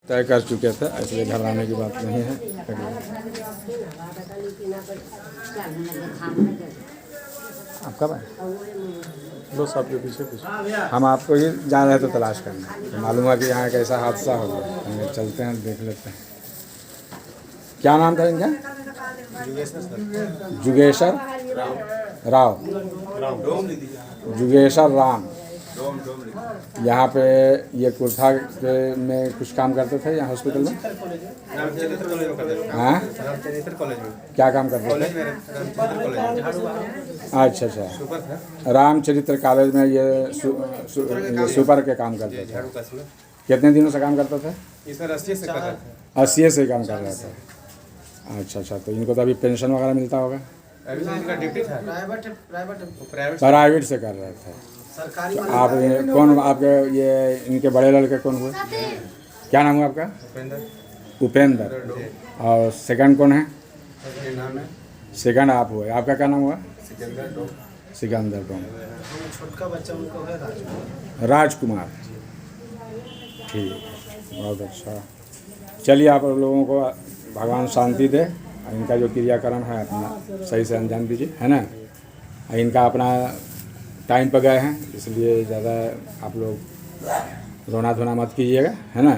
तय कर चुके थे, इसलिए घबराने की बात नहीं है। आप कब आए? बस आपके पीछे पीछे हम आपको ही जा रहे थे तलाश करने, तो मालूम हुआ कि यहाँ एक ऐसा हादसा हो गया। हम चलते हैं, देख लेते हैं। क्या नाम था इनका? जुगेश्वर राव। जुगेश्वर राम। यहाँ पे ये कुर्था के में कुछ काम करते थे यहाँ हॉस्पिटल में? हाँ, क्या काम करते थे? अच्छा अच्छा, रामचरित्र कॉलेज में ये सुपर के काम करते थे। कितने दिनों से काम करते थे? 80 से काम कर रहे थे। अच्छा अच्छा, तो इनको तो अभी पेंशन वगैरह मिलता होगा? प्राइवेट से कर रहे थे। तो आप कौन, आपके ये इनके बड़े लड़के कौन हुए? क्या नाम हुआ आपका? उपेंद्र। और सेकंड कौन है? सेकंड आप हुए। आपका क्या नाम हुआ? सिकंदर डोम। छोटका बच्चा उनको है राजकुमार। ठीक, बहुत अच्छा। चलिए, आप लोगों को भगवान शांति दे। इनका जो क्रियाक्रम है अपना सही से अंजाम दीजिए, है ना। इनका अपना टाइम पर गए हैं, इसलिए ज़्यादा आप लोग रोना धोना मत कीजिएगा, है ना।